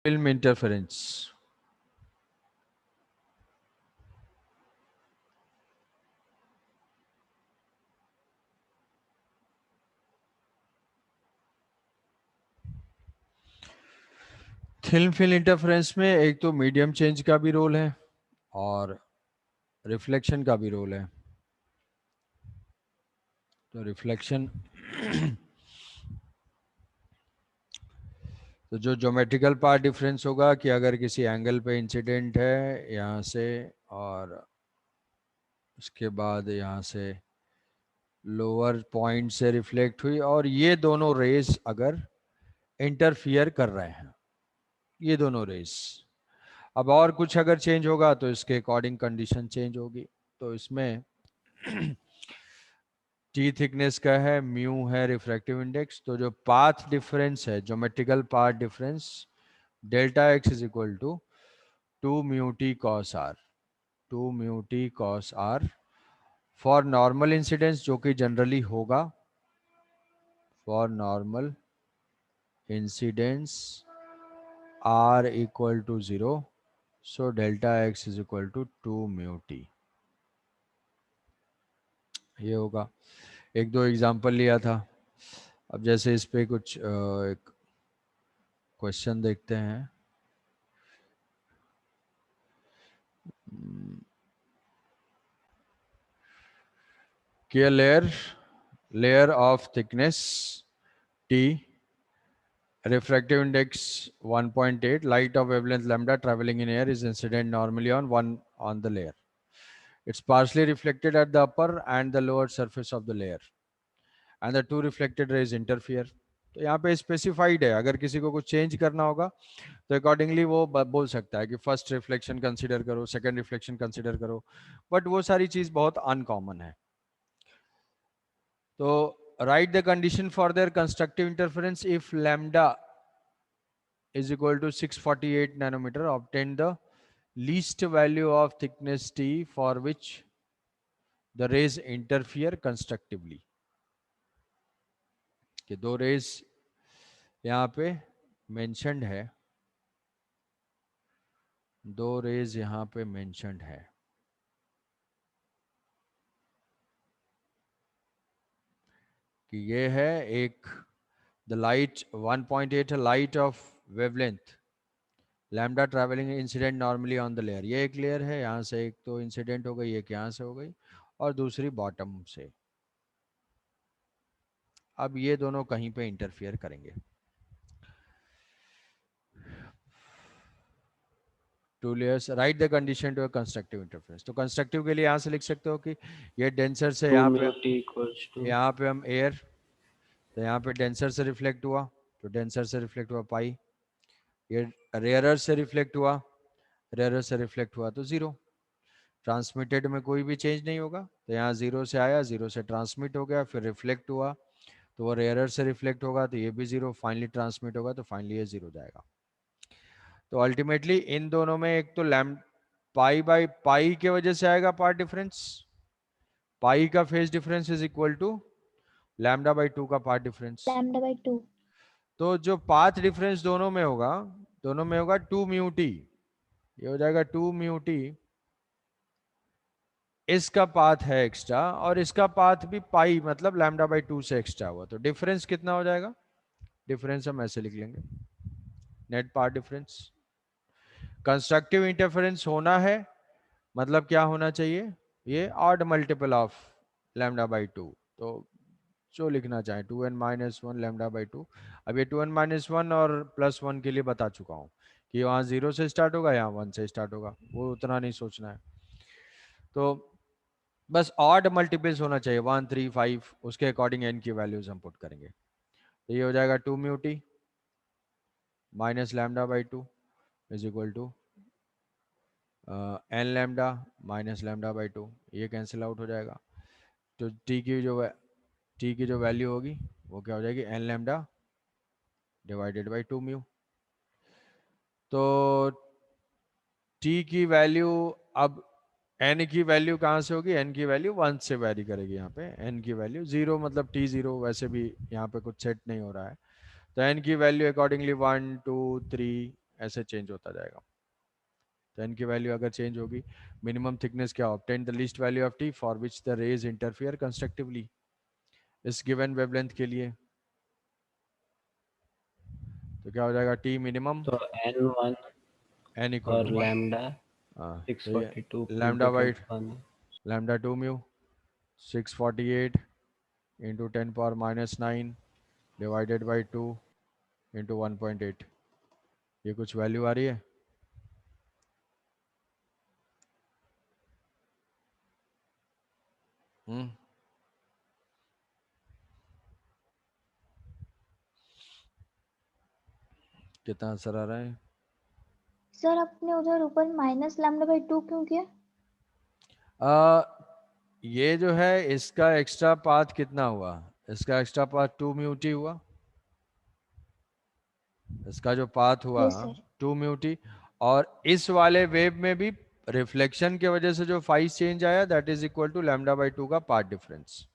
Film interference. Thin film interference में एक तो मीडियम चेंज का भी रोल है और रिफ्लेक्शन का भी रोल है। तो रिफ्लेक्शन तो जो ज्योमेट्रिकल पार्ट डिफरेंस होगा कि अगर किसी एंगल पे इंसिडेंट है यहाँ से और उसके बाद यहाँ से लोअर पॉइंट से रिफ्लेक्ट हुई और ये दोनों रेस अगर इंटरफियर कर रहे हैं, ये दोनों रेस, अब और कुछ अगर चेंज होगा तो इसके अकॉर्डिंग कंडीशन चेंज होगी। तो इसमें टी थिकनेस का है, म्यू है रिफ्रैक्टिव इंडेक्स, तो जो पाथ डिफरेंस है geometrical path difference delta X is equal to 2 μ t cos r, 2 μ t cos r for normal incidence जो कि जनरली होगा, for normal incidence r equal to 0, so delta X is equal to 2 μ t, ये होगा। एक दो example लिया था। अब जैसे इस पे कुछ एक क्वेश्चन देखते हैं। कि a layer of thickness t, refractive index 1.8, light of wavelength lambda traveling in air is incident normally on one on the layer. It's partially reflected at the upper and the lower surface of the layer, and the two reflected rays interfere. तो यहाँ पे specified है, अगर किसी को कुछ change करना होगा तो अकॉर्डिंगली वो बोल सकता है कि फर्स्ट रिफ्लेक्शन कंसीडर करो, सेकंड रिफ्लेक्शन कंसीडर करो, बट वो सारी चीज बहुत अनकॉमन है। तो write the condition for their constructive interference if lambda is equal to 648 nanometer, obtain the least value of thickness t for which the rays interfere constructively। कि दो raise यहाँ पे मेंशन्ड है, दो रेज यहाँ पे मेंशन्ड है। कि ये है एक the light 1.8 light of wavelength lambda travelling incident normally on the layer, ये एक लेयर है, यहाँ से एक तो इंसिडेंट हो गई, एक यहाँ से हो गई और दूसरी बॉटम से। अब ये दोनों कहीं पे इंटरफियर करेंगे। Two layers, write the condition to constructive interference. तो कंस्ट्रक्टिव के लिए यहाँ से लिख सकते हो कि ये डेंसर से टू यहाँ पे, म्यू टी इक्वल्स टू यहाँ पे हम एयर, तो यहाँ पे डेंसर से रिफ्लेक्ट हुआ, तो डेंसर से रिफ्लेक्ट हुआ पाई, ये रेयरर से रिफ्लेक्ट हुआ, रेयरर से रिफ्लेक्ट हुआ तो जीरो। ट्रांसमिटेड में कोई भी चेंज नहीं होगा, तो यहाँ जीरो से आया, जीरो से ट्रांसमिट हो गया, फिर रिफ्लेक्ट हुआ तो वो रेयरर से रिफ्लेक्ट होगा तो ये भी जीरो, फाइनली ट्रांसमिट होगा तो फाइनली ये जीरो जाएगा। तो अल्टीमेटली इन दोनों में एक तो लैम पाई बाई पाई के वजह से आएगा पार्ट डिफरेंस, पाई का phase difference is equal to lambda by 2 का पार्ट डिफरेंस। λ/2। तो जो पाथ डिफरेंस दोनों में होगा, दोनों में होगा 2 μ t, ये हो जाएगा 2 μ t, इसका पाथ है एक्स्ट्रा और इसका पाथ भी पाई मतलब लैम्डा बाई 2 से एक्स्ट्रा हुआ, तो डिफरेंस कितना हो जाएगा? डिफरेंस हम ऐसे लिख लेंगे, net path difference. Constructive interference होना है मतलब क्या होना चाहिए? ये odd multiple of lambda by 2, तो जो लिखना चाहे 2n-1 लैम्डा बाई 2। अब ये 2n-1 और +1 के लिए बता चुका हूँ कि वहाँ 0 से स्टार्ट होगा, यहाँ 1 से स्टार्ट होगा, वो उतना नहीं सोचना है। तो बस ऑड मल्टीपल्स होना चाहिए 1, 3, 5, उसके अकॉर्डिंग n की वैल्यूज हम पुट करेंगे। तो ये हो जाएगा 2 μ t minus lambda by 2 is equal to n lambda minus lambda by 2, ये कैंसिल आउट हो जाएगा। तो t की जो वैल्यू होगी वो क्या हो जाएगी? n lambda divided by 2 μ। तो t की वैल्यू, अब n की वैल्यू कहाँ से होगी? n की वैल्यू 1 से वैरी करेगी। यहाँ पे n की वैल्यू 0 मतलब t0 वैसे भी यहाँ पे कुछ सेट नहीं हो रहा है, तो n की वैल्यू अकॉर्डिंगली 1, 2, 3 ऐसे चेंज होता जाएगा। तो n की वैल्यू अगर चेंज होगी, मिनिमम थिकनेस क्या, obtain the least value of t for which the rays interfere constructively इस गिवन वेवलेंथ के लिए। तो क्या हो जाएगा, t मिनिमम तो n1 n इक्वल और टू लैम्डा तो ये 642 lambda into by 10 lambda 2 mu 648 into 10⁻⁹ divided by 2 into 1.8। ये कुछ वैल्यू आ रही है? कितना आंसर आ रहा है? सर आपने उधर ऊपर -λ/2 क्यों किया? ये जो है इसका एक्स्ट्रा पाथ कितना हुआ, इसका एक्स्ट्रा पाथ 2 म्यू टी हुआ, इसका जो पाथ हुआ यस सर। 2 म्यू टी, और इस वाले वेव में भी रिफ्लेक्शन की वजह से जो फाइज चेंज आया दैट इज इक्वल टू λ/2 का पाथ डिफरेंस।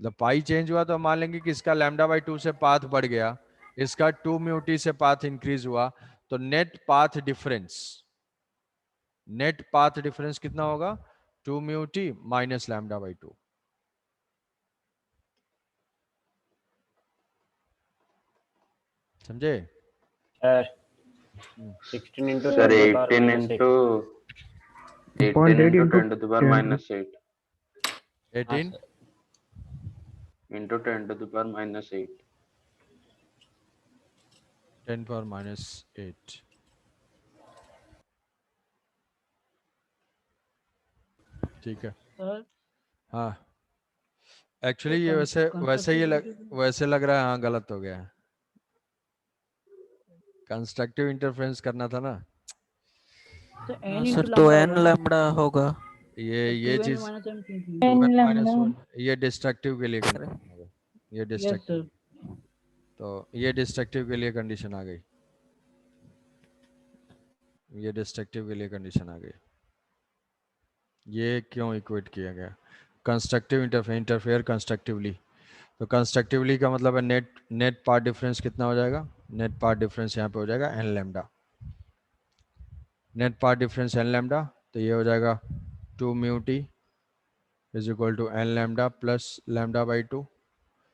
जब पाई चेंज हुआ तो हम मान लेंगे कि इसका λ/2 से पाथ बढ़ गया, इसका 2 म्यू टी से पाथ इंक्रीज हुआ, तो नेट पाथ डिफरेंस कितना होगा, 2 म्यू टी माइनस λ/2। समझे? Sir 16 into Sir, 10 to the power 18 minus 8 into 18 into 10 to the power 10 minus 8 हाँ 18 sir into 10 to the power minus 8. 10⁻⁸। ठीक है। हाँ एक्चुअली ये वैसे लग रहा है, हाँ गलत हो गया है, कंस्ट्रक्टिव इंटरफेरेंस करना था ना। सर तो n लैम्बडा होगा। ये चीज ये डिस्ट्रक्टिव के लिए कंडीशन आ गई, ये डिस्ट्रक्टिव, तो ये डिस्ट्रक्टिव के लिए कंडीशन आ गई, ये डिस्ट्रक्टिव के लिए कंडीशन आ गई। ये क्यों इक्वेट किया गया, कंस्ट्रक्टिव इंटरफेयर कंस्ट्रक्टिवली, तो कंस्ट्रक्टिवली का मतलब है नेट पार्ट डिफरेंस कितना हो जाएगा, नेट पार्ट डिफरेंस यहाँ पे हो जाएगा n lambda, net part difference n lambda, तो ये हो जाएगा 2 mu T is equal to n lambda plus λ/2,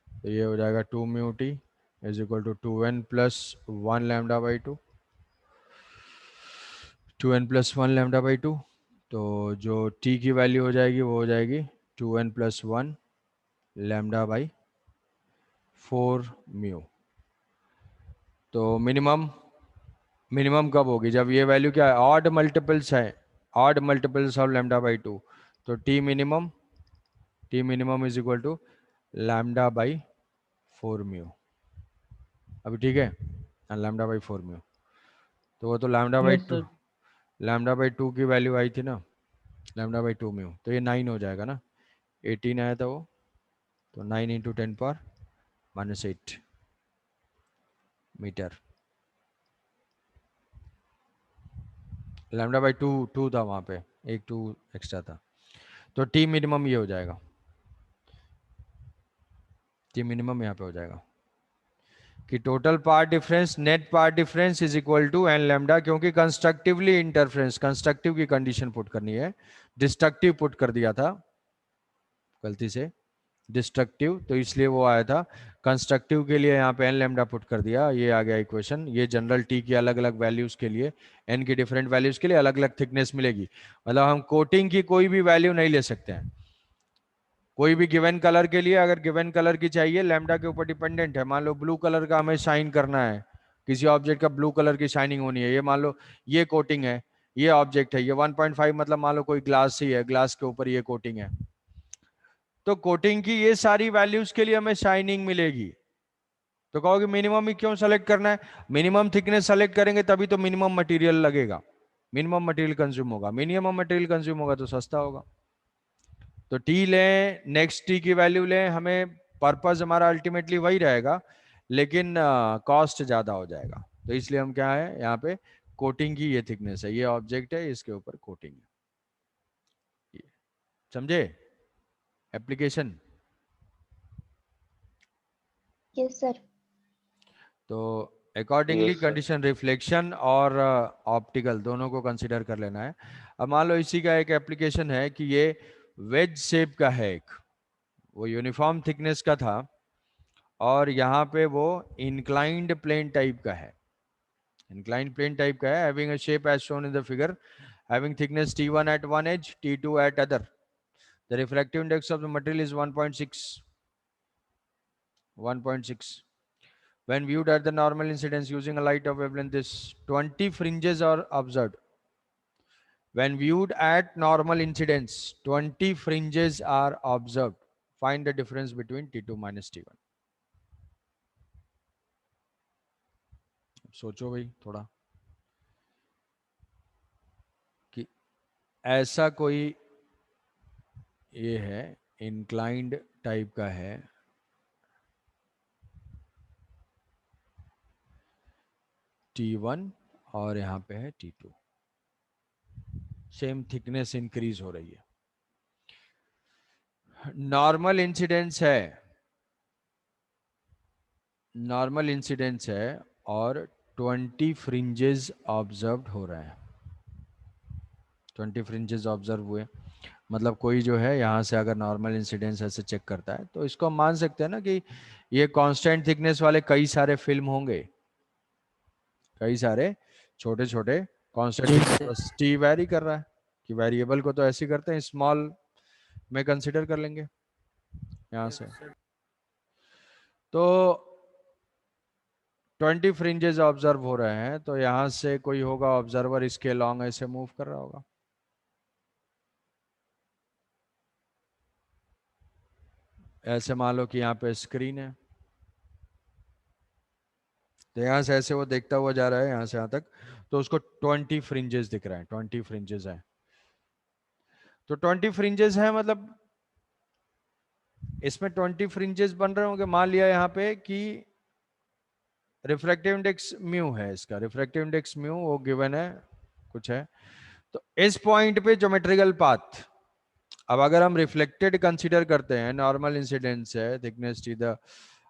तो ये हो जाएगा 2 mu T is equal to 2n plus 1 λ/2, 2n plus 1 λ/2। तो जो t की वैल्यू हो जाएगी वो हो जाएगी 2n प्लस 1 λ/4 म्यू। तो मिनिमम कब होगी, जब ये वैल्यू क्या है, ऑड मल्टीपल्स है, ऑड मल्टीपल्स ऑफ λ/2, तो t minimum is equal to λ/4 mu. अभी ठीक है, λ/4 म्यू, तो वो तो λ/2 की वैल्यू आई थी ना, λ/2 म्यू, तो ये 9 हो जाएगा ना, 18 आया था वो, तो 9 इंटू 10⁻⁸ मीटर, λ/2 था वहाँ पे, एक 2 एक्स्ट्रा था, तो टी मिनिमम ये हो जाएगा, टी मिनिमम यहाँ पे हो जाएगा कि total path difference, net part difference is equal to n lambda, क्योंकि कंस्ट्रक्टिवली इंटरफेरेंस, कंस्ट्रक्टिव की कंडीशन पुट करनी है, डिस्ट्रक्टिव पुट कर दिया था गलती से, डिस्ट्रक्टिव, तो इसलिए वो आया था, कंस्ट्रक्टिव के लिए यहाँ पे n लैम्डा पुट कर दिया, ये आ गया इक्वेशन। ये जनरल t की अलग अलग वैल्यूज के लिए, n की डिफरेंट वैल्यूज के लिए अलग अलग थिकनेस मिलेगी, मतलब हम कोटिंग की कोई भी वैल्यू नहीं ले सकते हैं, कोई भी गिवन कलर के लिए अगर गिवन कलर की चाहिए, लैम्डा के ऊपर डिपेंडेंट है, मान लो ब्लू कलर का हमें शाइन करना है, किसी ऑब्जेक्ट का ब्लू कलर की शाइनिंग होनी है, ये मान लो ये कोटिंग है, ये ऑब्जेक्ट है, ये 1.5 मतलब मान लो कोई ग्लास ही है, ग्लास के ऊपर ये कोटिंग है, तो कोटिंग की ये सारी वैल्यूज के लिए हमें शाइनिंग मिलेगी। तो कहोगे मिनिमम ही क्यों सेलेक्ट करना है, मिनिमम थिकनेस सेलेक्ट करेंगे तभी तो मिनिमम मटेरियल लगेगा, मिनिमम मटेरियल कंज्यूम होगा, मिनिमम मटेरियल कंज्यूम होगा तो सस्ता होगा। तो टी लें, नेक्स्ट टी की वैल्यू लें, हमें पर्पस हमारा अल्टीमेटली वही रहेगा, लेकिन कॉस्ट ज़्यादा हो जाएगा, तो इसलिए हम क्या है यहाँ पे कोटिंग की ये थिकनेस है, ये ऑब्जेक्ट है इसके ऊपर कोटिंग है, समझे एप्लीकेशन। Yes sir. तो accordingly Yes, sir. Condition reflection और ऑप्टिकल दोनों को कंसिडर कर लेना है। अब मान लो इसी का एक एप्लीकेशन है कि ये वेज शेप का है, एक वो यूनिफॉर्म थिकनेस का था और यहाँ पे वो इंक्लाइंड प्लेन टाइप का है, इंक्लाइंड प्लेन टाइप का है, having a shape as shown in the figure, having thickness T1 at one edge, T2 at other. The refractive index of the material is 1.6. 1.6. When viewed at the normal incidence using a light of wavelength, this 20 fringes are observed. When viewed at normal incidence, 20 fringes are observed. Find the difference between T2 minus T1. सोचो भाई थोड़ा कि ऐसा कोई ये है, inclined type का है, T1 और यहाँ पे है T2, सेम थिकनेस इंक्रीज हो रही है, नॉर्मल इंसिडेंस है, नॉर्मल इंसिडेंस है और 20 फ्रिंजेस ऑब्जर्व हो रहे हैं, 20 फ्रिंजेस ऑब्जर्व हुए, मतलब कोई जो है यहाँ से अगर नॉर्मल इंसिडेंस ऐसे चेक करता है तो इसको हम मान सकते हैं ना कि ये कांस्टेंट थिकनेस वाले कई सारे फिल्म होंगे, कई सारे छोटे छोटे कांस्टेंट थिकनेस, टी वेरी कर रहा है कि वेरिएबल को तो ऐसे करते हैं, स्मॉल में कंसिडर कर लेंगे यहाँ से, तो 20 फ्रिंजेस ऑब्जर्व हो रहे हैं, तो यहाँ से कोई होगा ऑब्जर्वर इसके लॉन्ग ऐसे मूव कर रहा होगा, ऐसे मान लो कि यहाँ पे स्क्रीन है, तो यहाँ से ऐसे वो देखता हुआ जा रहा है यहाँ से यहाँ तक, तो उसको 20 फ्रिंजेस दिख रहा है, 20 फ्रिंजेस है, तो 20 फ्रिंजेस है मतलब इसमें 20 फ्रिंजेस बन रहे होंगे, मान लिया यहाँ पे कि रिफ्रैक्टिव इंडेक्स म्यू है, इसका रिफ्रैक्टिव इंडेक्स म्यू वो गिवन है कुछ है, तो इस पॉइंट पे ज्योमेट्रिकल पाथ, अब अगर हम रिफ्लेक्टेड कंसीडर करते हैं, नॉर्मल इंसिडेंस है, थिकनेस टी द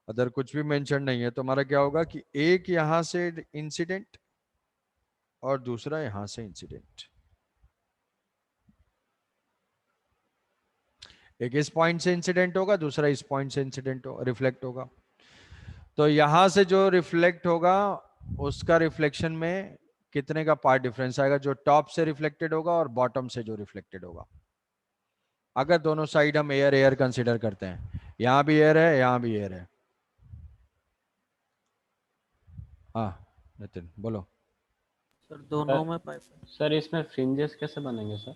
अदर कुछ भी मेंशन नहीं है, तो हमारा क्या होगा कि एक यहां से इंसिडेंट और दूसरा यहां से इंसिडेंट, एक इस पॉइंट से इंसिडेंट होगा, दूसरा इस पॉइंट से इंसिडेंट हो रिफ्लेक्ट होगा, तो यहां से जो रिफ्लेक्ट होगा उसका रिफ्लेक्शन में कितने का पार्ट डिफरेंस आएगा, जो टॉप से रिफ्लेक्टेड होगा और बॉटम से जो रिफ्लेक्टेड होगा, अगर दोनों साइड हम एयर एयर कंसीडर करते हैं, यहां भी एयर है यहां भी एयर है। हाँ नितिन बोलो। सर दोनों में पाइप, सर इसमें फ्रिंजेस कैसे बनेंगे सर?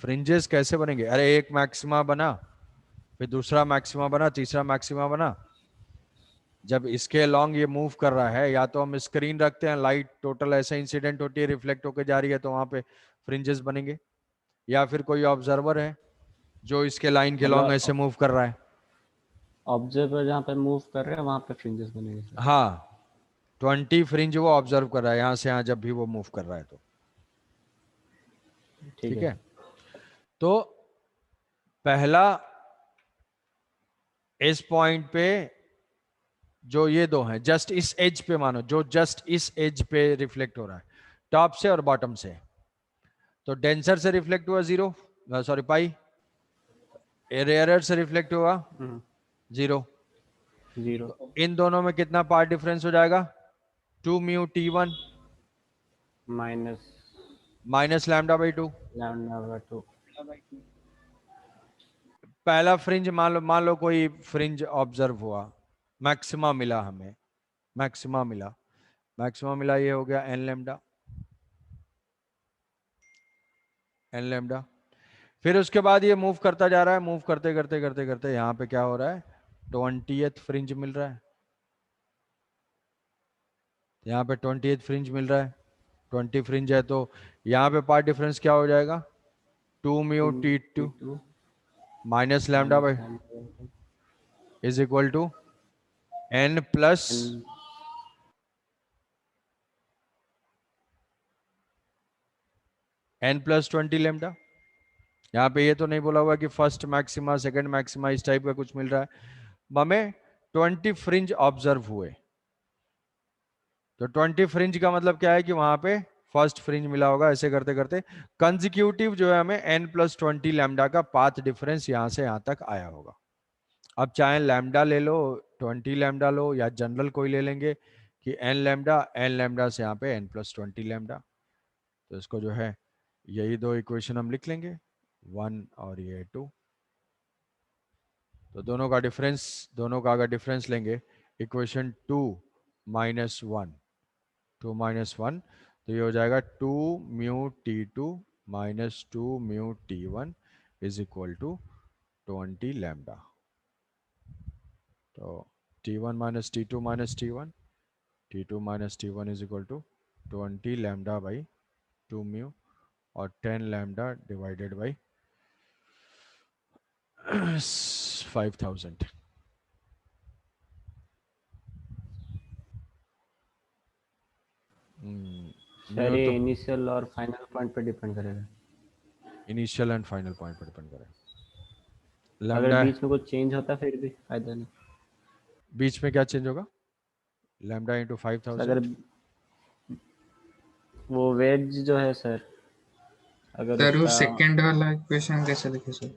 फ्रिंजेस कैसे बनेंगे, अरे एक मैक्सिमा बना, फिर दूसरा मैक्सिमा बना, तीसरा मैक्सिमा बना, जब इसके लॉन्ग ये मूव कर रहा है, या तो हम स्क्रीन रखते हैं, लाइट टोटल ऐसे इंसिडेंट होती है, रिफ्लेक्ट होकर जा रही है, तो वहां पे फ्रिंजेस बनेंगे, या फिर कोई ऑब्जर्वर है जो इसके लाइन के लॉन्ग ऐसे मूव कर रहा है, ऑब्जर्वर जहाँ पे मूव कर रहे हैं वहां पे फ्रिंजेस बनेंगे सर? हाँ 20 फ्रिंज वो ऑब्जर्व कर रहा है यहाँ से यहाँ जब भी वो मूव कर रहा है, तो ठीक है। तो पहला इस पॉइंट पे जो ये दो हैं, जस्ट इस एज पे मानो, जो जस्ट इस एज पे रिफ्लेक्ट हो रहा है, टॉप से और बॉटम से, तो डेंसर से रिफ्लेक्ट हुआ 0, सॉरी पाई, रेयरर से रिफ्लेक्ट हुआ 0, तो इन दोनों में कितना पार्ट डिफरेंस हो जाएगा, 2 म्यू T1 माइनस λ/2। पहला फ्रिंज मान लो कोई फ्रिंज ऑब्जर्व हुआ, मैक्सिमा मिला हमें, मैक्सिमा मिला, ये हो गया n लैम्डा, फिर उसके बाद ये मूव करता जा रहा है, मूव करते करते करते करते यहाँ पे क्या हो रहा है, 20th फ्रिंज मिल रहा है, यहाँ पे 20th फ्रिंज मिल रहा है, 20 फ्रिंज है, तो यहाँ पे पार्ट डिफरेंस क्या हो जाएगा, 2 mu T2 minus λ/, is equal to n plus n+20 lambda. यहाँ पे ये तो नहीं बोला हुआ कि फर्स्ट मैक्सिमा सेकंड मैक्सिमा इस टाइप का कुछ मिल रहा है, हमें 20 फ्रिंज ऑब्जर्व हुए, तो 20 फ्रिंज का मतलब क्या है कि वहां पे फर्स्ट फ्रिंज मिला होगा। ऐसे करते करते कंजिक्यूटिव जो है हमें n+20 लैम्डा का पाथ डिफरेंस यहां से यहां तक आया होगा। अब चाहे लैम्डा ले लो, 20 लैम्डा लो, या जनरल कोई ले लेंगे कि n लैम्डा से यहाँ पे n+20 लैम्डा। तो इसको जो है यही दो इक्वेशन हम लिख लेंगे, 1 और ये 2। तो दोनों का डिफरेंस, दोनों का अगर डिफरेंस लेंगे, इक्वेशन 2 - 1, 2 - 1, तो ये हो जाएगा 2 mu T2 - 2 mu T1 is equal to 20 lambda. तो T1 - T2 - T1, T2 - T1 is equal to 20 lambda by 2 mu और 10 lambda divided by 5000। Sir mu ये तो इनिशियल और फाइनल पॉइंट पे डिपेंड करेगा। इनिशियल एंड फाइनल पॉइंट पर depend करें। अगर लैम्डा बीच में कुछ चेंज होता है फिर भी फायदा नहीं। बीच में क्या चेंज होगा? लैम्डा इंटू सर अगर 5000। वो वेज जो है सर, अगर सर वो उसका सेकंड वाला इक्वेशन कैसे लिखे सर?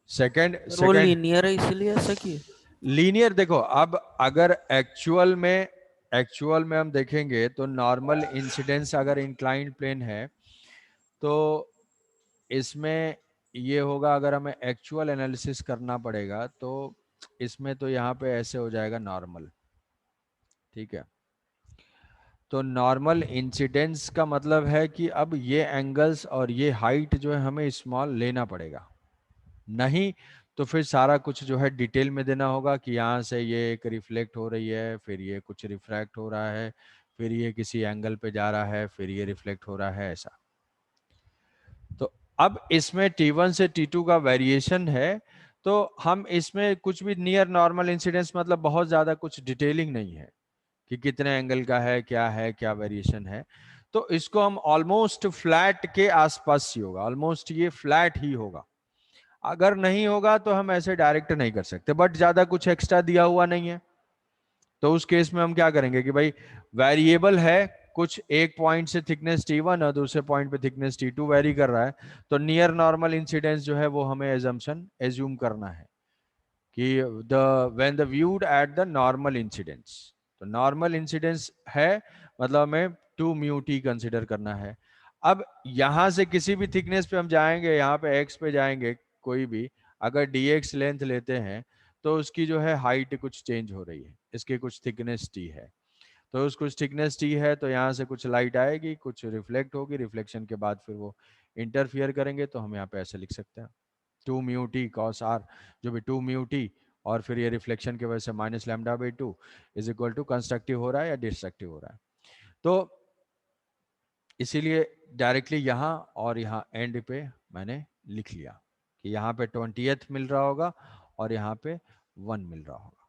सेकंड सर वो सेकंड लीनियर है इसलिए ऐसा किए। लीनियर, देखो अब अगर एक्चुअल में हम देखेंगे तो नॉर्मल इंसिडेंस अगर इंक्लाइंड प्लेन है तो इसमें ये होगा। अगर हमें एक्चुअल एनालिसिस करना पड़ेगा तो इसमें तो यहाँ पे ऐसे हो जाएगा नॉर्मल, ठीक है। तो नॉर्मल इंसिडेंस का मतलब है कि अब ये एंगल्स और ये हाइट जो है हमें स्मॉल लेना पड़ेगा, नहीं तो फिर सारा कुछ जो है डिटेल में देना होगा कि यहाँ से ये एक रिफ्लेक्ट हो रही है, फिर ये कुछ रिफ्रैक्ट हो रहा है, फिर ये किसी एंगल पे जा रहा है, फिर ये रिफ्लेक्ट हो रहा है, ऐसा। तो अब इसमें T1 से T2 का वेरिएशन है, तो हम इसमें कुछ भी नियर नॉर्मल इंसिडेंस मतलब बहुत ज्यादा कुछ डिटेलिंग नहीं है कि कितने एंगल का है, क्या वेरिएशन है। तो इसको हम ऑलमोस्ट फ्लैट के आसपास ही होगा, ऑलमोस्ट ये फ्लैट ही होगा। अगर नहीं होगा तो हम ऐसे डायरेक्ट नहीं कर सकते, बट ज्यादा कुछ एक्स्ट्रा दिया हुआ नहीं है। तो उस केस में हम क्या करेंगे कि भाई वेरिएबल है कुछ, एक पॉइंट से थिकनेस T1 और दूसरे पॉइंट पे थिकनेस T2 वेरी कर रहा है, तो नियर नॉर्मल इंसिडेंस जो है वो हमें एज्यूम करना है कि when the viewed at the normal incidence. तो नॉर्मल इंसिडेंस है मतलब हमें 2 म्यू टी कंसिडर करना है। अब यहां से किसी भी थिकनेस पे हम जाएंगे, यहाँ पे x पे जाएंगे कोई भी, अगर dx लेंथ लेते हैं तो उसकी जो है हाइट कुछ चेंज हो रही है, इसकी कुछ थिकनेस t है। तो उस कुछ थिकनेस t है तो यहाँ से कुछ लाइट आएगी, कुछ रिफ्लेक्ट होगी, रिफ्लेक्शन के बाद फिर वो इंटरफियर करेंगे। तो हम यहाँ पे ऐसे लिख सकते हैं 2 म्यू टी कॉस आर, जो भी 2 म्यू टी, और फिर ये रिफ्लेक्शन की वजह से -λ/2 इज इक्वल टू कंस्ट्रक्टिव हो रहा है या डिस्ट्रक्टिव हो रहा है। तो इसीलिए डायरेक्टली यहाँ और यहाँ एंड पे मैंने लिख लिया कि यहाँ पे 20th मिल रहा होगा और यहाँ पे 1 मिल रहा होगा,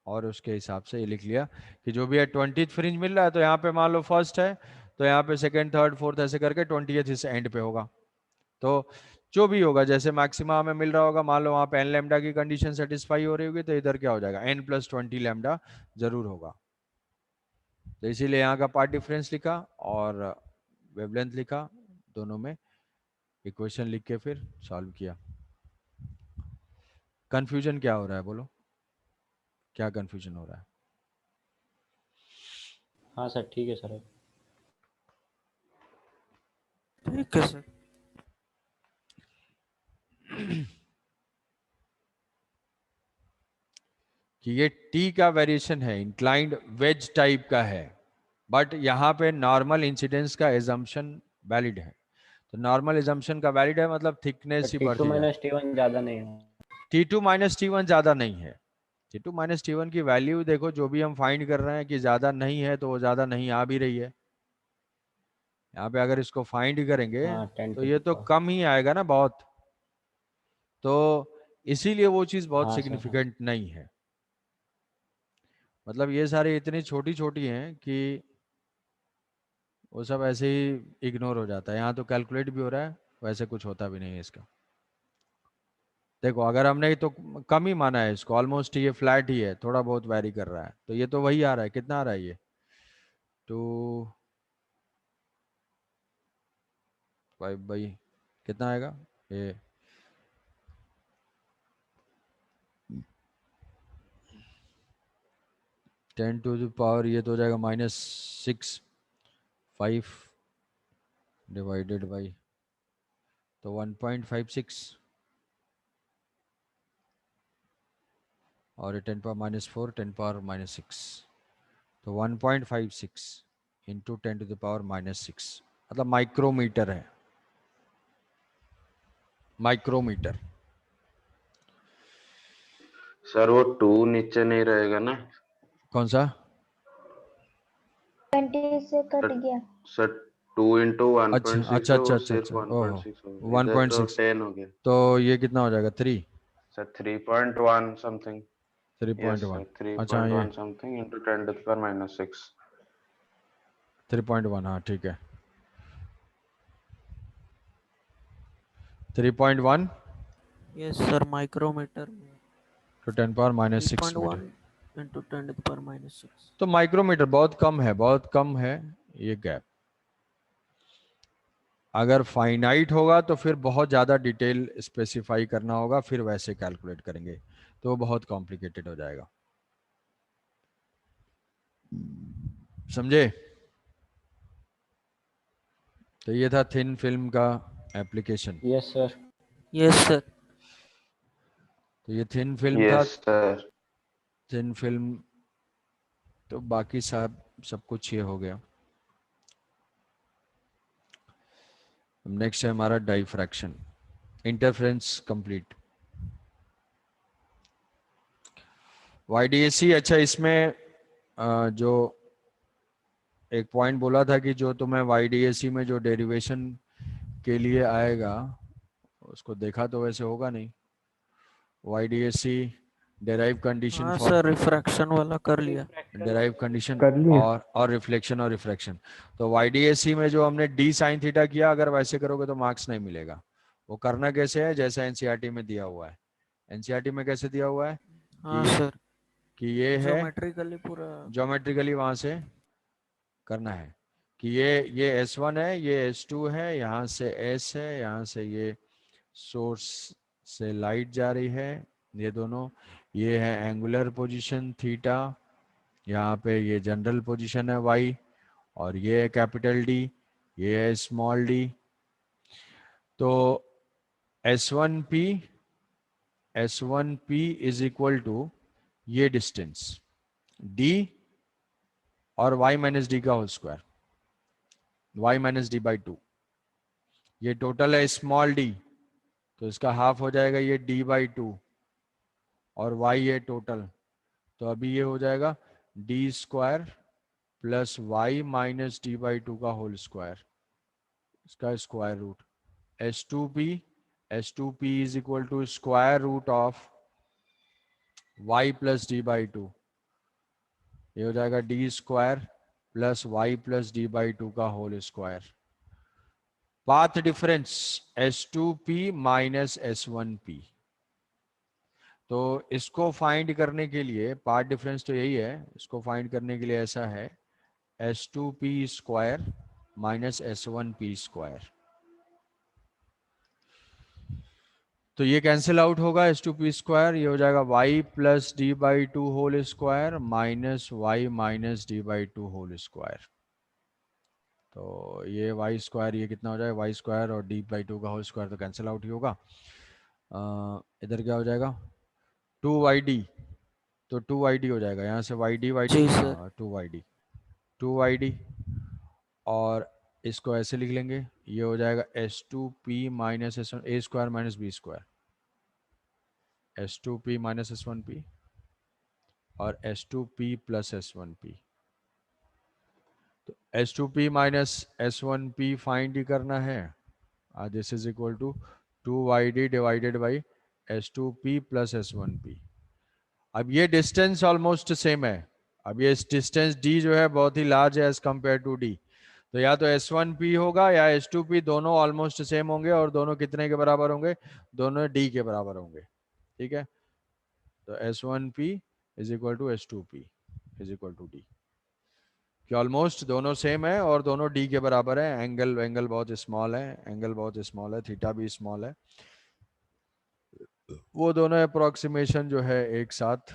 और उसके हिसाब से ये लिख लिया कि जो भी है 20th फ्रिंज मिल रहा है तो यहाँ पे मान लो फर्स्ट है, तो यहाँ पे सेकंड थर्ड फोर्थ ऐसे करके 20th इस एंड पे होगा। तो जो भी होगा, जैसे मैक्सिमा हमें मिल रहा होगा, मान लो वहां पे n लैम्डा की कंडीशन सेटिस्फाई हो रही होगी, तो इधर क्या हो जाएगा n+20 लैम्डा जरूर होगा। तो इसीलिए यहाँ का पार्ट डिफरेंस लिखा और वेवलेंथ लिखा, दोनों में इक्वेशन लिख के फिर सॉल्व किया। कंफ्यूजन क्या हो रहा है बोलो, क्या कंफ्यूजन हो रहा है? हाँ सर ठीक है सर। ठीक है सर। कि ये टी का वेरिएशन है, इंक्लाइंड वेज टाइप का है, बट यहाँ पे नॉर्मल इंसिडेंस का एजम्पशन वैलिड है। तो नॉर्मल एजम्पशन का वैलिड है मतलब थिकनेस ही T2 बढ़ती जा रही - T1 ज़्यादा नहीं है। है। T2 - T1 ज्यादा नहीं है। T2 - T1 की वैल्यू देखो, जो भी हम फाइंड कर रहे हैं कि ज्यादा नहीं है तो वो ज्यादा नहीं आ भी रही है। यहाँ पे अगर इसको फाइंड करेंगे हाँ 10 तो टू ये तो पावर। कम ही आएगा ना बहुत, तो इसीलिए वो चीज बहुत हाँ सर हाँ। सिग्निफिकेंट नहीं है। मतलब ये सारी इतनी छोटी छोटी हैं कि वो सब ऐसे ही इग्नोर हो जाता है। यहाँ तो कैलकुलेट भी हो रहा है, वैसे कुछ होता भी नहीं है इसका। देखो अगर हमने तो कम ही माना है इसको, ऑलमोस्ट ये फ्लैट ही है, थोड़ा बहुत वैरी कर रहा है, तो ये तो वही आ रहा है। कितना आ रहा है ये? 2 5 कितना आएगा ये? 10⁻, ये तो हो जाएगा -6 5 डिवाइडेड बाई, तो 1.56, और 10⁻⁴ 10⁻⁻6, तो 1.56 इंटू 10⁻⁻6, मतलब माइक्रोमीटर है, माइक्रोमीटर। सर वो 2 नीचे नहीं रहेगा ना? कौन सा? 20 से कट गया। सर 2 इंटू अच्छा 1.6 अच्छा है, अच्छा वो अच्छा सिर्फ अच्छा, ओहो 1.6 होगा, इधर तो 1.6, 10 हो गया। तो ये कितना हो जाएगा? 3 सर 3.1 समथिंग। यस 3.1, सर, अच्छा ये 3.1 समथिंग इंटू 10⁻⁻6। 3.1, हाँ ठीक है, 3.1 यस सर, माइक्रोमीटर में तो 10⁻⁻6 मीटर। 3.1 इंटू 10⁻⁻6। तो माइक्रोमीटर बहुत कम है, बहुत कम है ये गैप। अगर फाइनाइट होगा तो फिर बहुत ज़्यादा डिटेल स्पेसिफाई करना होगा, फिर वैसे कैलकुलेट करेंगे, तो बहुत कॉम्प्लिकेटेड हो जाएगा। समझे? तो ये था थिन फिल्म का application. Yes sir. Yes sir. तो ये थिन फिल्म था। Yes sir. थिन फिल्म, तो बाकी सब कुछ ये हो गया। नेक्स्ट है हमारा डाइफ्रैक्शन, इंटरफेरेंस कंप्लीट। YDAC, अच्छा इसमें जो एक पॉइंट बोला था कि जो तुम्हें YDAC में जो डेरिवेशन के लिए आएगा उसको देखा तो वैसे होगा नहीं। YDAC डेराइव कंडीशन हाँ फॉर, सर, रिफ्रैक्शन वाला कर लिया। डेराइव कंडीशन कर लिए। और रिफ्लेक्शन और रिफ्रैक्शन। तो YDAC में जो हमने d sin थीटा किया, अगर वैसे करोगे तो मार्क्स नहीं मिलेगा। वो करना कैसे है? जैसा एनसीईआरटी में दिया हुआ है। एनसीईआरटी में कैसे दिया हुआ है हाँ कि सर, ये है, ज्योमेट्रिकली पूरा। ज्योमेट्रिकली वहां से करना है कि ये S1 है, ये S2 है, यहाँ से S है, यहाँ से ये सोर्स से लाइट जा रही है, ये दोनों, ये है एंगुलर पोजीशन थीटा, यहाँ पे ये जनरल पोजीशन है Y, और ये है कैपिटल D, ये है स्मॉल d। तो S1P इज इक्वल टू ये डिस्टेंस D और y माइनस डी का whole square, y minus D by 2। ये टोटल है स्मॉल d, तो इसका हाफ हो जाएगा ये d/2, और y ये टोटल, तो अभी ये हो जाएगा d² plus y minus d/2 का होल स्क्वायर, इसका square root. S2P is equal to square root of y plus d/2, ये हो जाएगा d² plus y plus d/2 का whole square. Path difference S2P minus S1P। तो इसको find करने के लिए, पाथ डिफरेंस तो यही है, इसको फाइंड करने के लिए ऐसा है S2P² माइनस S1P²। तो ये कैंसिल आउट होगा, S2P², ये हो जाएगा y plus d/2 whole square minus y minus d/2 whole square. तो ये y², ये कितना हो जाएगा y² और d/2 का होल स्क्वायर, तो कैंसिल आउट ही होगा। इधर क्या हो जाएगा 2yd, तो 2yd हो जाएगा, यहाँ से yd जी सर। 2yd, और इसको ऐसे लिख लेंगे, ये हो जाएगा S2P minus S1, a² minus b², S2P minus S1P और S2P प्लस S1P। तो S2P माइनस S1P फाइंड ही करना है, this is equal to 2yd divided by S2P plus S1P। अब ये डिस्टेंस ऑलमोस्ट सेम है, अब ये डिस्टेंस d जो है बहुत ही लार्ज है एज कंपेयर टू d, तो या तो S1P होगा या S2P, दोनों ऑलमोस्ट सेम होंगे और दोनों कितने के बराबर होंगे, दोनों D के बराबर होंगे। ठीक है, तो S1P is equal to S2P is equal to D, कि ऑलमोस्ट दोनों सेम है और दोनों D के बराबर है। एंगल बहुत स्मॉल है, एंगल बहुत स्मॉल है, थीटा भी स्मॉल है, वो दोनों अप्रोक्सीमेशन जो है एक साथ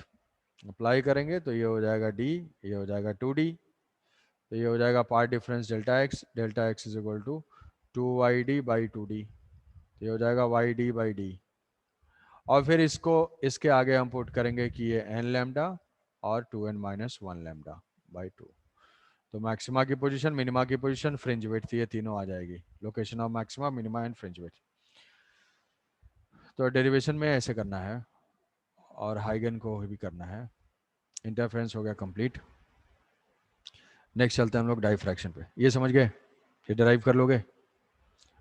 अप्लाई करेंगे तो ये हो जाएगा D, ये हो जाएगा 2D, तो ये हो जाएगा path difference delta X is equal to 2YD by 2D, तो ये हो जाएगा YD बाई D। और फिर इसको इसके आगे हम पुट करेंगे कि ये n लैम्डा और 2n माइनस 1 लैम्डा बाई 2, तो मैक्सिमा की पोजीशन, मिनिमा की पोजीशन, फ्रिंज विड्थ, ये तीनों आ जाएगी, location of maxima, minima and fringe width. तो डेरिवेशन में ऐसे करना है और हाइगन को भी करना है। इंटरफेरेंस हो गया कंप्लीट। नेक्स्ट चलते हैं हम लोग डाइफ्रैक्शन पे। ये समझ गए, ये डिराइव कर लोगे।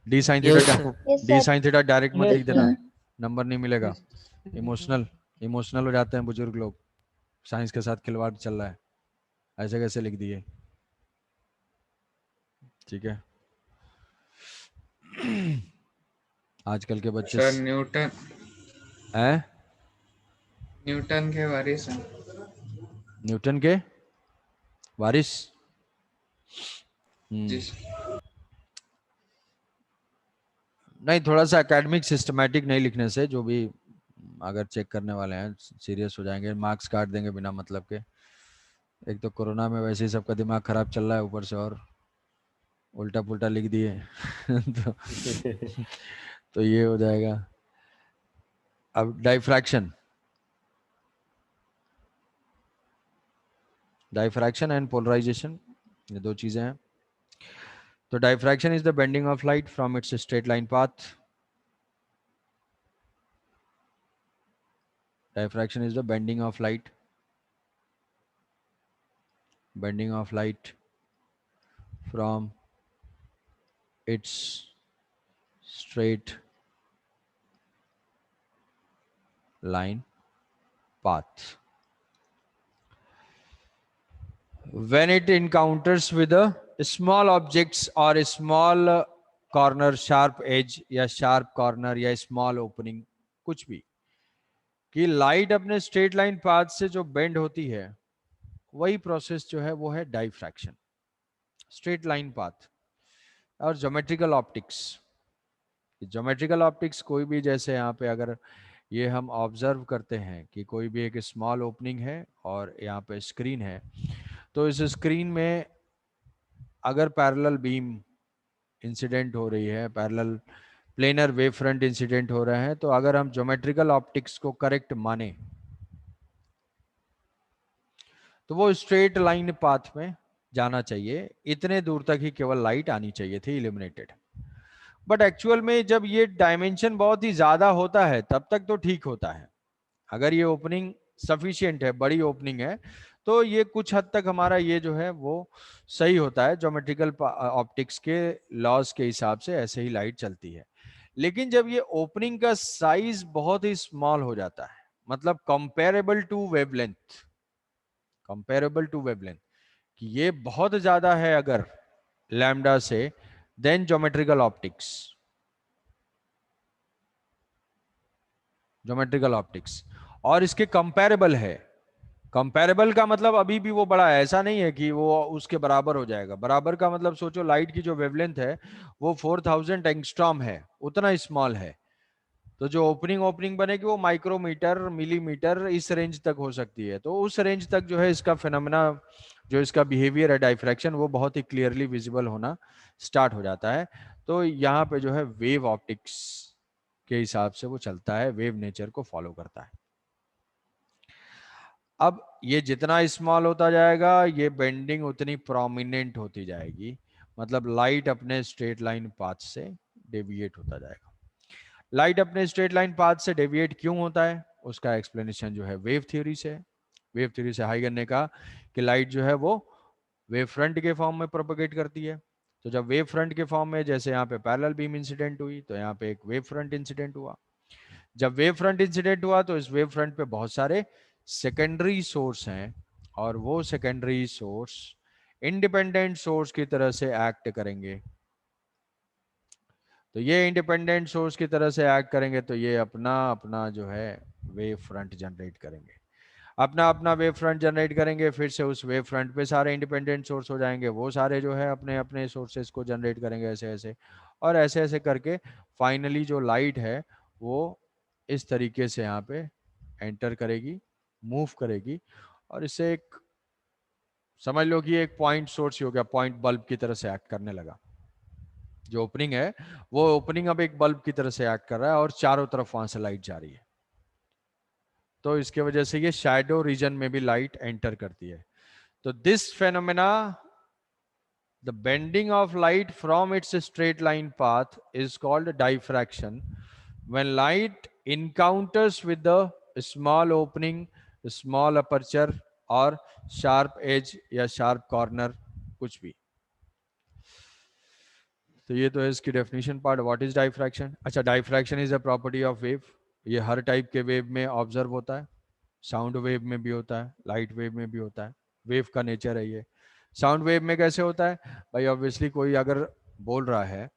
D sine yes theta, sir. Yes D sir. Sine theta direct मत Yes, लिख देना, sir. नंबर नहीं मिलेगा। इमोशनल हो जाते हैं बुजुर्ग लोग, साइंस के साथ खिलवाड़ चल रहा है, ऐसे कैसे लिख दिए। ठीक है, आजकल के बच्चे सर न्यूटन हैं, न्यूटन के वारिस हैं। न्यूटन के वारिस। जी नहीं, थोड़ा सा एकेडमिक सिस्टमैटिक नहीं लिखने से, जो भी अगर चेक करने वाले हैं सीरियस हो जाएंगे, मार्क्स काट देंगे बिना मतलब के। एक तो कोरोना में वैसे ही सबका दिमाग खराब चल रहा है, ऊपर से और उल्टा पुल्टा लिख दिए तो ये हो जाएगा। अब डाइफ्रैक्शन एंड पोलराइजेशन, ये दो चीजें हैं। तो diffraction is the bending of light from its straight line path. Diffraction is the bending of light from its straight line path when it encounters with a small objects or a small corner, sharp edge या sharp corner या small opening, कुछ भी, कि light अपने straight line path से जो bend होती है, वही प्रोसेस जो है वो है डाइफ्रैक्शन। स्ट्रेट लाइन पाथ और ज्योमेट्रिकल ऑप्टिक्स कोई भी, जैसे यहाँ पे अगर ये हम ऑब्जर्व करते हैं कि कोई भी एक स्मॉल ओपनिंग है और यहाँ पे स्क्रीन है, तो इस स्क्रीन में अगर पैरेलल बीम इंसिडेंट हो रही है, parallel planar wave front incident हो रहे हैं, तो अगर हम ज्योमेट्रिकल ऑप्टिक्स को करेक्ट माने तो वो स्ट्रेट लाइन पाथ में जाना चाहिए, इतने दूर तक ही केवल लाइट आनी चाहिए थी इल्यूमिनेटेड। बट एक्चुअल में जब ये डायमेंशन बहुत ही ज्यादा होता है तब तक तो ठीक होता है। अगर ये ओपनिंग सफिशिएंट है, बड़ी ओपनिंग है, तो ये कुछ हद तक हमारा ये जो है वो सही होता है, ज्योमेट्रिकल ऑप्टिक्स के लॉज के हिसाब से ऐसे ही लाइट चलती है। लेकिन जब ये ओपनिंग का साइज बहुत ही स्मॉल हो जाता है, मतलब कंपेरेबल टू वेवलेंथ, कि ये बहुत ज्यादा है अगर लैम्डा से, देन ज्योमेट्रिकल ऑप्टिक्स और इसके कंपैरेबल है। कंपैरेबल का मतलब अभी भी वो बड़ा है, ऐसा नहीं है कि वो उसके बराबर हो जाएगा। बराबर का मतलब सोचो लाइट की जो वेवलेंथ है वो 4000 एंगस्ट्रॉम है, उतना स्मॉल है। तो जो ओपनिंग बनेगी वो माइक्रोमीटर, मिलीमीटर, इस रेंज तक हो सकती है। तो उस रेंज तक जो है इसका फिनोमेना, जो इसका बिहेवियर है डाइफ्रैक्शन, वो बहुत ही क्लियरली विजिबल होना स्टार्ट हो जाता है। तो यहाँ पे जो है वेव ऑप्टिक्स के हिसाब से वो चलता है, वेव नेचर को फॉलो करता है। अब ये जितना स्मॉल होता जाएगा, ये बेंडिंग उतनी प्रोमिनेंट होती जाएगी, मतलब लाइट अपने स्ट्रेट लाइन पाथ से डेविएट होता जाएगा। लाइट अपने स्ट्रेट लाइन पाथ से डेविएट क्यों होता है, उसका एक्सप्लेनेशन जो है वेव थ्योरी से हाइगन ने कहा कि लाइट जो है वो वेव फ्रंट के फॉर्म में प्रोपेगेट करती है। तो जब वेव फ्रंट के फॉर्म में, जैसे यहाँ पे पैरेलल बीम इंसिडेंट हुई, तो यहाँ पे एक वेव फ्रंट इंसिडेंट हुआ। जब वेव फ्रंट इंसिडेंट हुआ तो इस वेव फ्रंट पे बहुत सारे सेकेंडरी सोर्स हैं, और वो सेकेंडरी सोर्स इंडिपेंडेंट सोर्स की तरह से एक्ट करेंगे। तो ये इंडिपेंडेंट सोर्स की तरह से एक्ट करेंगे तो ये अपना अपना जो है वेव फ्रंट जनरेट करेंगे, अपना अपना वेव फ्रंट जनरेट करेंगे, फिर से उस वेव फ्रंट पे सारे इंडिपेंडेंट सोर्स हो जाएंगे, वो सारे जो है अपने अपने सोर्सेस को जनरेट करेंगे ऐसे ऐसे, और ऐसे ऐसे करके फाइनली जो लाइट है वो इस तरीके से यहाँ पे एंटर करेगी, मूव करेगी, और इससे एक समझ लो कि एक पॉइंट सोर्स ही हो गया, पॉइंट बल्ब की तरह से एक्ट करने लगा। जो ओपनिंग है वो ओपनिंग अब एक बल्ब की तरह से एक्ट कर रहा है और चारों तरफ वहां से लाइट जा रही है, तो इसके वजह से ये शैडो रीजन में भी लाइट एंटर करती है। तो this phenomena, the bending of light from its straight line path is called diffraction. When light encounters with the small opening, small aperture or sharp edge या sharp corner, कुछ भी। तो ये तो है इसकी definition part. What is diffraction? अच्छा, diffraction is a property of wave. ये हर टाइप के वेव में ऑब्जर्व होता है, साउंड वेव में भी होता है, लाइट वेव में भी होता है, वेव का नेचर है ये। साउंड वेव में कैसे होता है भाई? ऑब्वियसली कोई अगर बोल रहा है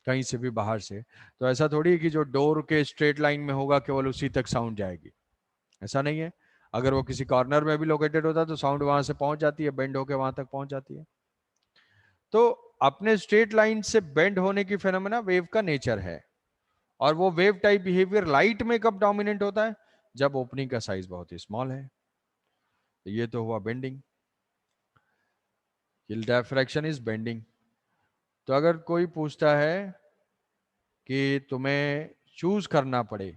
कहीं से भी बाहर से, तो ऐसा थोड़ी है कि जो डोर के स्ट्रेट लाइन में होगा केवल उसी तक साउंड जाएगी, ऐसा नहीं है। अगर वो किसी कॉर्नर में भी लोकेटेड होता है तो साउंड वहां से पहुंच जाती है, बेंड होकर वहां तक पहुंच जाती है। तो अपने स्ट्रेट लाइन से बेंड होने की फेनोमेना वेव का नेचर है। और वो वेव टाइप बिहेवियर लाइट में कब डोमिनेंट होता है? जब ओपनिंग का साइज बहुत ही स्मॉल है। तो ये तो हुआ बेंडिंग। Diffraction is bending. तो अगर कोई पूछता है कि तुम्हें चूज करना पड़े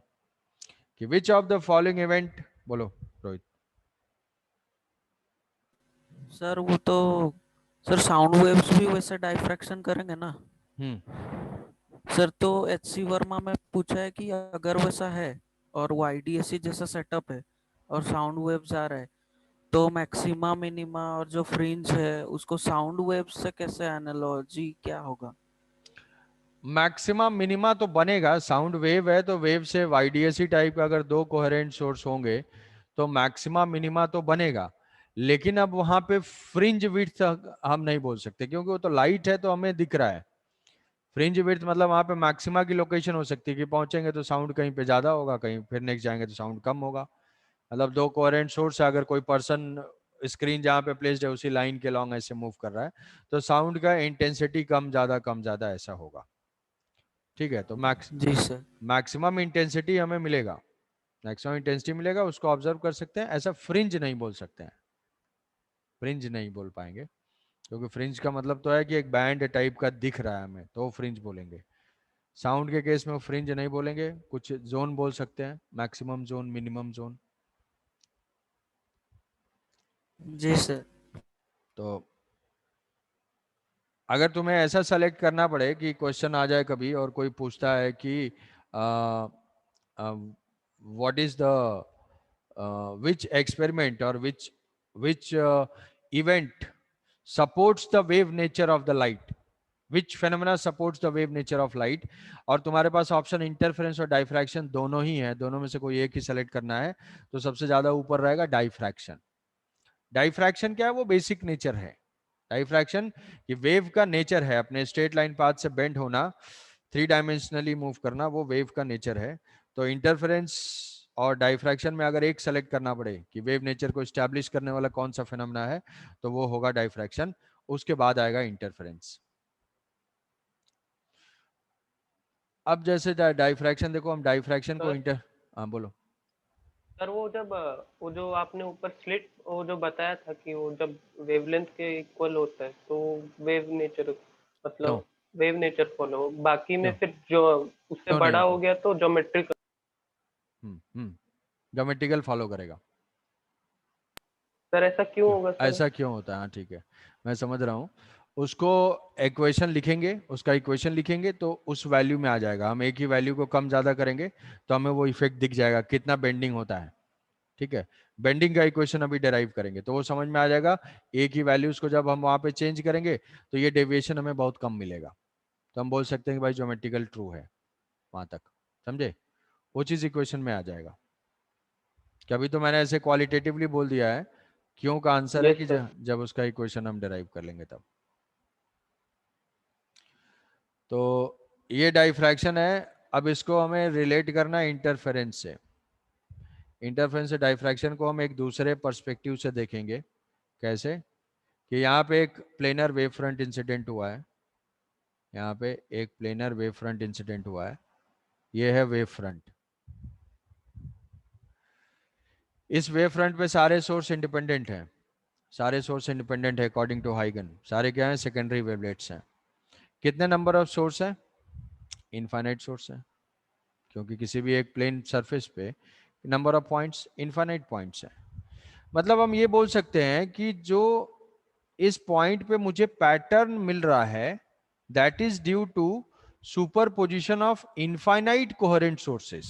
कि which of the following event, बोलो रोहित। सर वो तो सर साउंड वेव्स भी वैसे डाइफ्रैक्शन करेंगे ना? सर तो एचसी वर्मा में पूछा है कि अगर वैसा है और वो आईडीएससी जैसा सेटअप है और साउंड वेव्स आ रहा है, तो मैक्सिमा मिनिमा और जो फ्रिंज है उसको साउंड वेव्स से कैसे एनालॉजी क्या होगा? मैक्सिमा मिनिमा तो बनेगा, साउंड वेव है तो वेव से वाईडीएससी टाइप का अगर दो कोहेरेंट सोर्स होंगे तो मैक्सिमा मिनिमा तो बनेगा। लेकिन अब वहां पे फ्रिंज विड्थ हम नहीं बोल सकते, क्योंकि वो तो लाइट है तो हमें दिख रहा है। फ्रिंज विड्थ मतलब वहां पे मैक्सिमा की लोकेशन हो सकती है कि पहुंचेंगे तो साउंड कहीं पे ज्यादा होगा, कहीं फिर नेक्स्ट जाएंगे तो साउंड कम होगा। मतलब दो कोहेरेंट सोर्स है, अगर कोई पर्सन स्क्रीन जहाँ पे प्लेस्ड है उसी लाइन के लॉन्ग ऐसे मूव कर रहा है तो साउंड का इंटेंसिटी कम ज्यादा ऐसा होगा। ठीक है, तो जी सर। मैक्सिमम इंटेंसिटी हमें मिलेगा, मैक्सिमम इंटेंसिटी मिलेगा, उसको ऑब्जर्व कर सकते हैं। ऐसा फ्रिंज नहीं बोल सकते हैं, फ्रिंज नहीं बोल पाएंगे, क्योंकि फ्रिंज का मतलब तो है कि एक बैंड टाइप का दिख रहा है हमें, तो फ्रिंज बोलेंगे। साउंड के केस में वो फ्रिंज नहीं बोलेंगे, कुछ जोन बोल सकते हैं, मैक्सिमम जोन, मिनिमम जोन। जी सर। तो अगर तुम्हें ऐसा सेलेक्ट करना पड़े कि क्वेश्चन आ जाए कभी और कोई पूछता है कि what is the which experiment or which event supports the wave nature of the light, which phenomena supports the wave nature of light, और तुम्हारे पास ऑप्शन इंटरफेरेंस और डाइफ्रैक्शन दोनों ही है, दोनों में से कोई एक ही सेलेक्ट करना है, तो सबसे ज्यादा ऊपर रहेगा डाइफ्रैक्शन। डाइफ्रैक्शन क्या है? वो बेसिक नेचर है। डाइफ्रैक्शन कि वेव का नेचर है अपने स्ट्रेट लाइन पाथ से बेंड होना, थ्री डायमेंशनली मूव करना, वो वेव का नेचर है। तो इंटरफेरेंस और डाइफ्रैक्शन में अगर एक सेलेक्ट करना पड़े कि वेव नेचर को स्टैब्लिश करने वाला कौन सा फिनोमेना है, तो वो होगा डाइफ्रैक्शन, उसके बाद आएगा इंटरफेरेंस। अब जैसे डाइफ्रैक्शन देखो, हम डाइफ्रैक्शन को हाँ बोलो। सर वो जो आपने ऊपर स्लिट वो जो बताया था कि वो जब वेवलेंथ के इक्वल होता है तो वेव नेचर क्यों मतलब वेव नेचर फॉलो, बाकी में क्यों फिर जो उससे क्यों नहीं बड़ा होता? हो गया तो ज्योमेट्रिक। ज्योमेट्रिकल फॉलो करेगा। सर ऐसा क्यों होगा सर? ऐसा क्यों होता है? हाँ ठीक है, मैं समझ रहा हूँ। उसको इक्वेशन लिखेंगे, उसका इक्वेशन लिखेंगे तो उस वैल्यू में आ जाएगा। हम एक ही वैल्यू को कम ज्यादा करेंगे तो हमें वो इफेक्ट दिख जाएगा, कितना बेंडिंग होता है। ठीक है, बेंडिंग का इक्वेशन अभी डेराइव करेंगे तो वो समझ में आ जाएगा। एक ही वैल्यूज को जब हम वहां पे चेंज करेंगे तो ये डेविएशन हमें बहुत कम मिलेगा, तो हम बोल सकते हैं कि भाई ज्योमेट्रिकल ट्रू है वहां तक। समझे? वो चीज इक्वेशन में आ जाएगा। कभी तो मैंने ऐसे क्वालिटेटिवली बोल दिया है, क्यों का आंसर है Yes, कि sir. जब उसका इक्वेशन हम डिराइव कर लेंगे तब। तो ये डाइफ्रैक्शन है। अब इसको हमें रिलेट करना है इंटरफेरेंस से। इंटरफेरेंस से डाइफ्रैक्शन को हम एक दूसरे पर्सपेक्टिव से देखेंगे। कैसे कि यहाँ पे एक प्लेनर वेव फ्रंट इंसिडेंट हुआ है, यहाँ पे एक प्लेनर वेव फ्रंट इंसिडेंट हुआ है, ये है वेव फ्रंट। इस वेव फ्रंट पे सारे सोर्स इंडिपेंडेंट हैं, सारे सोर्स इंडिपेंडेंट है अकॉर्डिंग टू हाइगन। सारे क्या हैं? सेकेंडरी वेवलेट्स हैं। कितने नंबर ऑफ सोर्स है? इनफाइनाइट सोर्स है, क्योंकि किसी भी एक प्लेन सरफेस पे number of points infinite points है। मतलब हम ये बोल सकते हैं कि जो इस पॉइंट पे मुझे पैटर्न मिल रहा है that is due to superposition of infinite coherent sources.